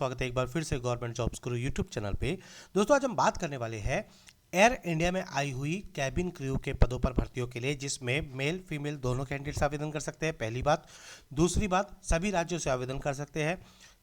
स्वागत है एक बार फिर से गवर्नमेंट जॉब्स गुरु यूट्यूब चैनल पे। दोस्तों आज हम बात करने वाले हैं एयर इंडिया में आई हुई कैबिन क्रू के पदों पर भर्तियों के लिए, जिसमें मेल फीमेल दोनों कैंडिडेट्स आवेदन कर सकते हैं। पहली बात। दूसरी बात, सभी राज्यों से आवेदन कर सकते हैं।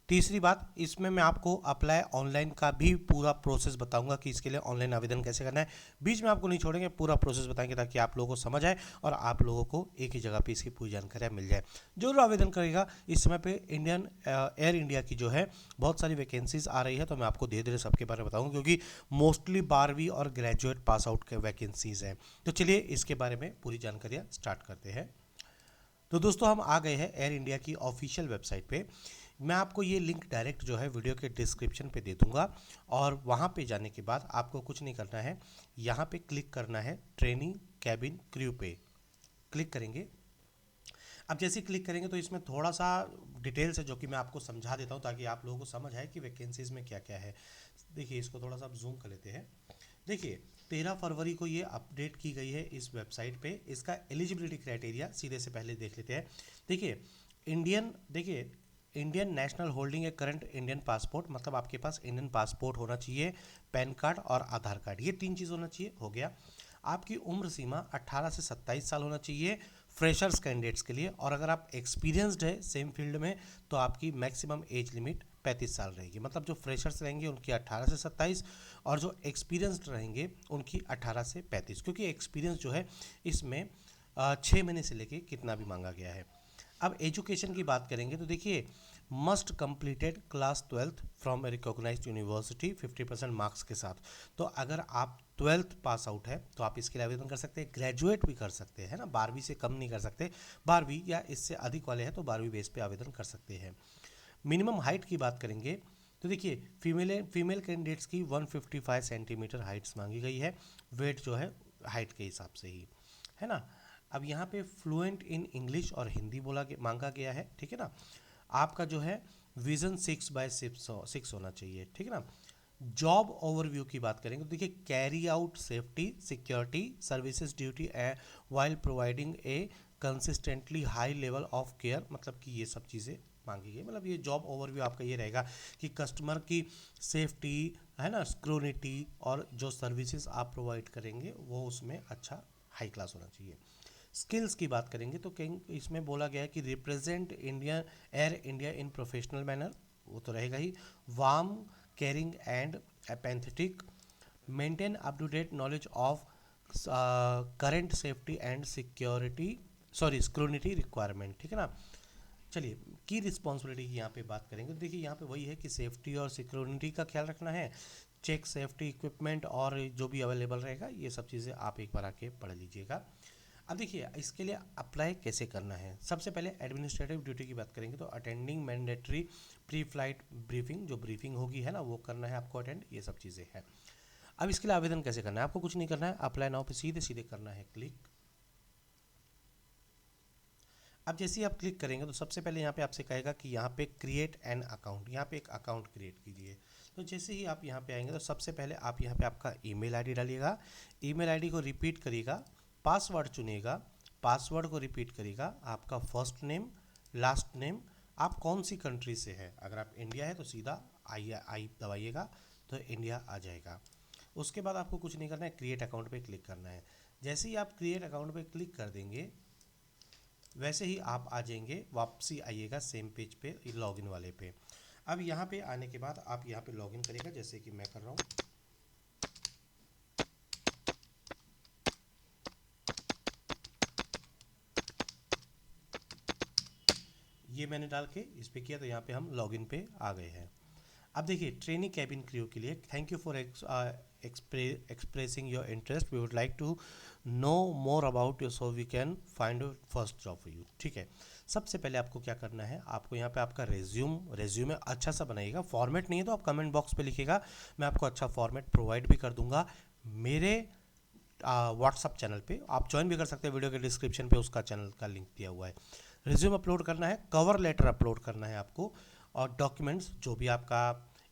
तीसरी बात, इसमें मैं आपको अप्लाई ऑनलाइन का भी पूरा प्रोसेस बताऊंगा कि इसके लिए ऑनलाइन आवेदन कैसे करना है। बीच में आपको नहीं छोड़ेंगे, पूरा प्रोसेस बताएंगे ताकि आप लोगों को समझ आए और आप लोगों को एक ही जगह पे इसकी पूरी जानकारी मिल जाए। जो लोग आवेदन करेगा, इस समय पे इंडियन एयर इंडिया की जो है बहुत सारी वैकेंसीज आ रही है, तो मैं आपको धीरे धीरे सबके बारे में बताऊंगा, क्योंकि मोस्टली 12वीं और ग्रेजुएट पास आउट के वैकेंसीज हैं। तो चलिए इसके बारे में पूरी जानकारियाँ स्टार्ट करते हैं। तो दोस्तों हम आ गए हैं एयर इंडिया की ऑफिशियल वेबसाइट पे। मैं आपको ये लिंक डायरेक्ट जो है वीडियो के डिस्क्रिप्शन पे दे दूंगा, और वहाँ पे जाने के बाद आपको कुछ नहीं करना है, यहाँ पे क्लिक करना है ट्रेनिंग कैबिन क्रू पे क्लिक करेंगे। अब जैसे क्लिक करेंगे तो इसमें थोड़ा सा डिटेल्स है जो कि मैं आपको समझा देता हूँ ताकि आप लोगों को समझ आए कि वैकेंसीज में क्या क्या है। देखिए इसको थोड़ा सा आप जूम कर लेते हैं। देखिए 13 फरवरी को ये अपडेट की गई है इस वेबसाइट पे। इसका एलिजिबिलिटी क्राइटेरिया सीधे से पहले देख लेते हैं। देखिए इंडियन नेशनल होल्डिंग ए करंट इंडियन पासपोर्ट, मतलब आपके पास इंडियन पासपोर्ट होना चाहिए, पैन कार्ड और आधार कार्ड, ये 3 चीज़ होना चाहिए। हो गया। आपकी उम्र सीमा 18 से 27 साल होना चाहिए फ्रेशर्स कैंडिडेट्स के लिए, और अगर आप एक्सपीरियंस्ड है सेम फील्ड में तो आपकी मैक्सिमम एज लिमिट 35 साल रहेगी। मतलब जो फ्रेशर्स रहेंगे उनकी 18 से 27 और जो एक्सपीरियंस्ड रहेंगे उनकी 18 से 35, क्योंकि एक्सपीरियंस जो है इसमें 6 महीने से लेके कितना भी मांगा गया है। अब एजुकेशन की बात करेंगे तो देखिए must completed class 12th from a recognized university 50% marks के साथ। तो अगर आप 12th पास आउट है तो आप इसके लिए आवेदन कर सकते हैं। ग्रेजुएट भी कर सकते हैं ना, 12वीं से कम नहीं कर सकते, 12वीं या इससे अधिक वाले हैं तो 12वीं बेस पे आवेदन कर सकते हैं। मिनिमम हाइट की बात करेंगे तो देखिए फीमेल कैंडिडेट्स की 155 सेंटीमीटर हाइट्स मांगी गई है, वेट जो है हाइट के हिसाब से ही है ना। अब यहाँ पे फ्लुएंट इन इंग्लिश और हिंदी मांगा गया है, ठीक है ना। आपका जो है विजन 6/6 होना चाहिए, ठीक है ना। जॉब ओवरव्यू की बात करेंगे तो देखिए carry out safety security services duty while providing A consistently high level of care, मतलब कि ये सब चीज़ें मांगी गई। मतलब ये जॉब ओवरव्यू आपका ये रहेगा कि कस्टमर की सेफ्टी है ना, सिक्योरिटी और जो सर्विसेज आप प्रोवाइड करेंगे वो उसमें अच्छा हाई क्लास होना चाहिए। स्किल्स की बात करेंगे तो कहीं इसमें बोला गया है कि represent India Air India in professional manner, वो तो रहेगा ही। Warm caring and empathetic, maintain up to date knowledge of current safety and security security requirement, ठीक है ना। चलिए की रिस्पॉन्सिबिलिटी की यहाँ पे बात करेंगे तो देखिए यहाँ पे वही है कि सेफ्टी और सिक्योरिटी का ख्याल रखना है, चेक सेफ्टी इक्विपमेंट और जो भी अवेलेबल रहेगा, ये सब चीज़ें आप एक बार आके पढ़ लीजिएगा। अब देखिए इसके लिए अप्लाई कैसे करना है। सबसे पहले एडमिनिस्ट्रेटिव ड्यूटी की बात करेंगे तो attending mandatory pre flight briefing, जो ब्रीफिंग होगी है ना वो करना है आपको अटेंड, ये सब चीज़ें हैं। अब इसके लिए आवेदन कैसे करना है, आपको कुछ नहीं करना है, अप्लाई नाउ पे सीधे सीधे करना है क्लिक। अब जैसे ही आप क्लिक करेंगे तो सबसे पहले यहाँ पे आपसे कहेगा कि यहाँ पे क्रिएट एन अकाउंट, यहाँ पे एक अकाउंट क्रिएट कीजिए। तो जैसे ही आप यहाँ पे आएंगे तो सबसे पहले आप यहाँ पे आपका ईमेल आईडी डालिएगा, ईमेल आईडी को रिपीट करिएगा, पासवर्ड चुनिएगा, पासवर्ड को रिपीट करिएगा, आपका फर्स्ट नेम लास्ट नेम, आप कौन सी कंट्री से है, अगर आप इंडिया है तो सीधा आई दबाइएगा तो इंडिया आ जाएगा। उसके बाद आपको कुछ नहीं करना है, क्रिएट अकाउंट पे क्लिक करना है। जैसे ही आप क्रिएट अकाउंट पे क्लिक कर देंगे वैसे ही आप आ जाएंगे, वापसी आइएगा सेम पेज पे लॉगिन वाले पे। अब यहाँ पे आने के बाद आप यहाँ पे लॉगिन करिएगा जैसे कि मैं कर रहा हूँ। ये मैंने डाल के इस पे किया तो यहाँ पे हम लॉगिन पे आ गए हैं। अब देखिए ट्रेनिंग कैबिन क्रू के लिए thank you for expressing your interest, we would like to know more about you so we can find first job for you, ठीक है। सबसे पहले आपको क्या करना है, आपको यहाँ पे आपका रेज्यूमे अच्छा सा बनाइएगा, फॉर्मेट नहीं है तो आप कमेंट बॉक्स पे लिखिएगा, मैं आपको अच्छा फॉर्मेट प्रोवाइड भी कर दूंगा मेरे व्हाट्सअप चैनल पे। आप ज्वाइन भी कर सकते हैं, वीडियो के डिस्क्रिप्शन पे उसका चैनल का लिंक दिया हुआ है। रिज्यूम अपलोड करना है, कवर लेटर अपलोड करना है आपको, और डॉक्यूमेंट्स जो भी आपका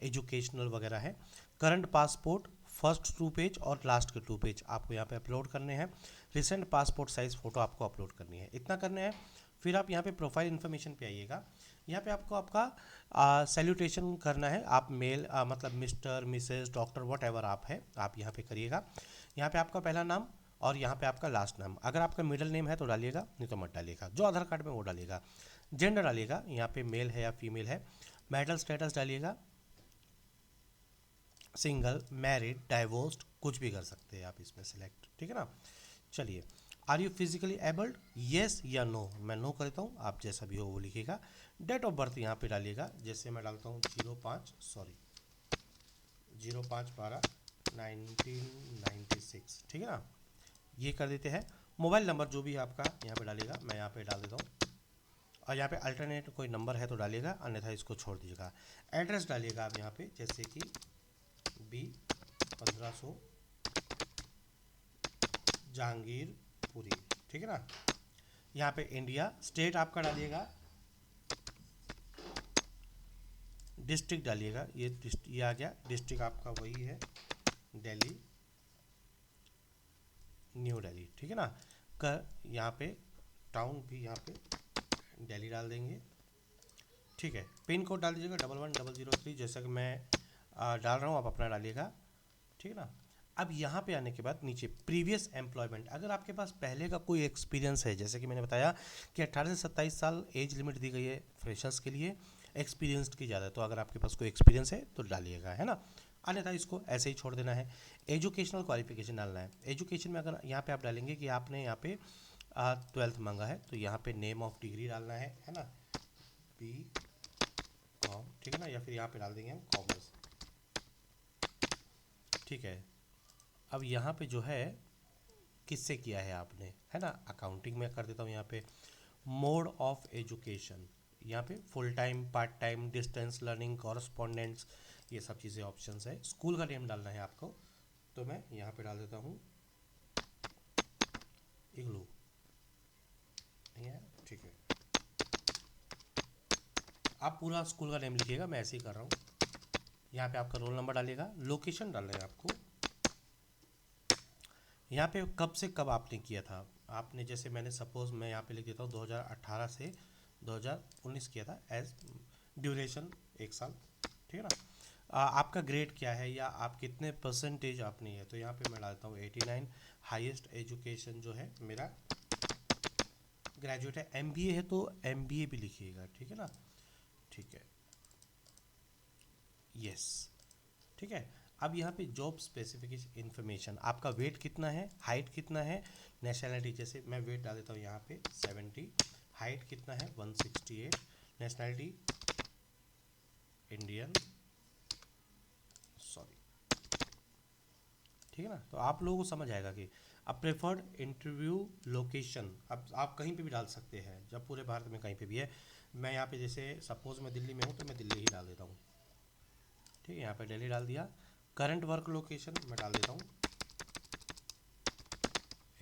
एजुकेशनल वगैरह है, करंट पासपोर्ट फर्स्ट 2 पेज और लास्ट के 2 पेज आपको यहाँ पे अपलोड करने हैं। रिसेंट पासपोर्ट साइज फ़ोटो आपको अपलोड करनी है, इतना करना है। फिर आप यहाँ पे प्रोफाइल इन्फॉर्मेशन पे आइएगा। यहाँ पे आपको आपका सैल्यूटेशन करना है। आप मेल मतलब mister, Mrs, doctor, what ever आप है, आप यहाँ पे करिएगा। यहाँ पे आपका पहला नाम और यहाँ पे आपका लास्ट नाम, अगर आपका मिडिल नेम है तो डालिएगा, नहीं तो मत डालिएगा, जो आधार कार्ड में वो डालिएगा। जेंडर डालिएगा, यहाँ पे मेल है या फीमेल है। मैरिटल स्टेटस डालिएगा, सिंगल, मैरिड, डाइवोर्स्ड, कुछ भी कर सकते हैं आप इसमें सिलेक्ट, ठीक है ना। चलिए, are you physically abled, yes या नो, मैं नो करता हूँ, आप जैसा भी हो वो लिखिएगा। डेट ऑफ बर्थ यहाँ पे डालिएगा, जैसे मैं डालता हूँ 05/12/1996, ठीक है ना, ये कर देते हैं। मोबाइल नंबर जो भी है आपका यहाँ पे डालिएगा, मैं यहाँ पे डाल देता हूँ, और यहाँ पे अल्टरनेट कोई नंबर है तो डालिएगा, अन्यथा इसको छोड़ दीजिएगा। एड्रेस डालिएगा आप यहाँ पे, जैसे कि B1500 जहांगीरपुरी, ठीक है ना। यहाँ पे इंडिया, स्टेट आपका डालिएगा, डिस्ट्रिक्ट डालिएगा, ये आ गया, डिस्ट्रिक्ट आपका वही है दिल्ली, न्यू दिल्ली, ठीक है ना। यहाँ पे टाउन भी यहाँ पे दिल्ली डाल देंगे, ठीक है। पिन कोड डाल दीजिएगा 11003, जैसा कि मैं डाल रहा हूँ, आप अपना डालिएगा, ठीक है ना। अब यहाँ पे आने के बाद नीचे प्रीवियस एम्प्लॉयमेंट, अगर आपके पास पहले का कोई एक्सपीरियंस है, जैसे कि मैंने बताया कि 18 से 27 साल एज लिमिट दी गई है फ्रेशर्स के लिए, एक्सपीरियंस्ड की ज़्यादा, तो अगर आपके पास कोई एक्सपीरियंस है तो डालिएगा, है ना, अन्यथा इसको ऐसे ही छोड़ देना है। एजुकेशनल क्वालिफिकेशन डालना है। एजुकेशन में अगर यहाँ पे आप डालेंगे कि आपने यहाँ पे 12th मांगा है, तो यहाँ पे नेम ऑफ डिग्री डालना है ना, B.Com, ठीक है ना, या फिर यहाँ पे डाल देंगे हम कॉमर्स, ठीक है। अब यहाँ पे जो है किससे किया है आपने, है ना, अकाउंटिंग में कर देता हूँ। यहाँ पे मोड ऑफ एजुकेशन, यहाँ पे full time, part time, distance learning, correspondents, ये सब चीज़ें ऑप्शंस है। स्कूल का नेम डालना है आपको, तो मैं यहाँ पे डाल देता हूँ इग्लू, ठीक है। आप पूरा स्कूल का नेम लिखिएगा, मैं ऐसे ही कर रहा हूँ। यहाँ पे आपका रोल नंबर डालिएगा, लोकेशन डालना है आपको, यहाँ पे कब से कब आपने किया था, आपने जैसे मैंने सपोज मैं यहाँ पे लिख देता हूँ 2018 से 2019 किया था, एज ड्यूरेशन 1 साल, ठीक है ना। आपका ग्रेड क्या है या आप कितने परसेंटेज आपने है, तो यहाँ पे मैं डालता हूँ 89। हाईएस्ट एजुकेशन जो है मेरा ग्रेजुएट है, MBA है तो MBA भी लिखिएगा, ठीक है ना, ठीक है, यस, ठीक है। अब यहाँ पे जॉब स्पेसिफिकेशन इन्फॉर्मेशन, आपका वेट कितना है, हाइट कितना है, नेशनलिटी, जैसे मैं वेट डाल देता हूँ यहाँ पे 70, हाइट कितना है 168, नेशनलिटी इंडियन, सॉरी, ठीक है ना। तो आप लोगों को समझ आएगा कि अब प्रेफर्ड इंटरव्यू लोकेशन, अब आप कहीं पे भी डाल सकते हैं, जब पूरे भारत में कहीं पे भी है। मैं यहाँ पे जैसे सपोज मैं दिल्ली में हूँ तो मैं दिल्ली ही डाल देता हूँ, ठीक है, यहाँ पे दिल्ली डाल दिया। करंट वर्क लोकेशन मैं डाल देता हूँ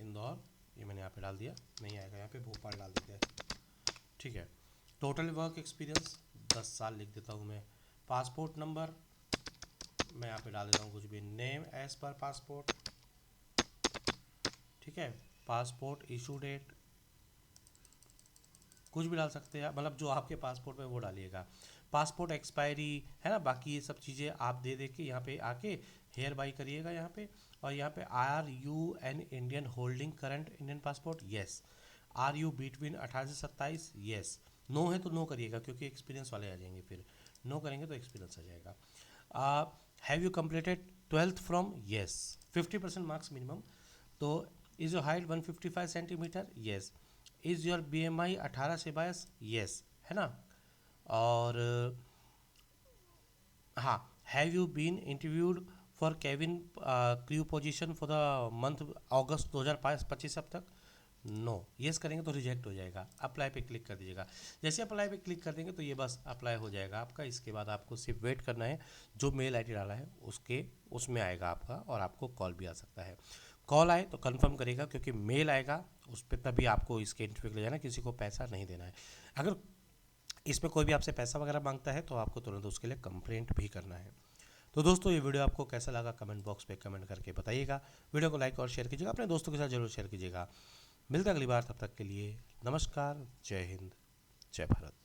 इंदौर, ये मैंने यहाँ पे डाल दिया, नहीं आएगा यहाँ पे, भोपाल डाल देते हैं, ठीक है। टोटल वर्क एक्सपीरियंस 10 साल लिख देता हूँ मैं। पासपोर्ट नंबर मैं यहाँ पे डाल देता हूँ कुछ भी, नेम एज पर पासपोर्ट, ठीक है। पासपोर्ट इशू डेट कुछ भी डाल सकते हैं, मतलब जो आपके पासपोर्ट में वो डालिएगा। पासपोर्ट एक्सपायरी है ना, बाकी ये सब चीज़ें आप दे दे के यहाँ पे आके हेयर बाई करिएगा यहाँ पे। और यहाँ पे are you an Indian holding current Indian passport, yes. Are you between 18 से 27, येस। नो है तो नो करिएगा, क्योंकि एक्सपीरियंस वाले आ जाएंगे, फिर नो करेंगे तो एक्सपीरियंस आ जाएगा। Have you completed 12th from, yes, 50% marks minimum. तो is your height 155 centimetre, yes. Is your BMI 18 से 22, येस, है ना। और हाँ, have you been interviewed for cabin crew position for the month August 2025 अब तक, नो। येस करेंगे तो रिजेक्ट हो जाएगा। अप्लाई पे क्लिक कर दीजिएगा, जैसे अप्लाई पे क्लिक कर देंगे तो ये बस अप्लाई हो जाएगा आपका। इसके बाद आपको सिर्फ वेट करना है, जो मेल ID डाला है उसमें आएगा आपका, और आपको कॉल भी आ सकता है। कॉल आए तो कंफर्म करेगा, क्योंकि मेल आएगा उस पर तभी आपको इसके इंटरव्यू के लिए जाना, किसी को पैसा नहीं देना है। अगर इसमें कोई भी आपसे पैसा वगैरह मांगता है तो आपको तुरंत उसके लिए कंप्लेंट भी करना है। तो दोस्तों, ये वीडियो आपको कैसा लगा कमेंट बॉक्स पे कमेंट करके बताइएगा। वीडियो को लाइक और शेयर कीजिएगा, अपने दोस्तों के साथ जरूर शेयर कीजिएगा। मिलते हैं अगली बार, तब तक के लिए नमस्कार, जय हिंद, जय भारत।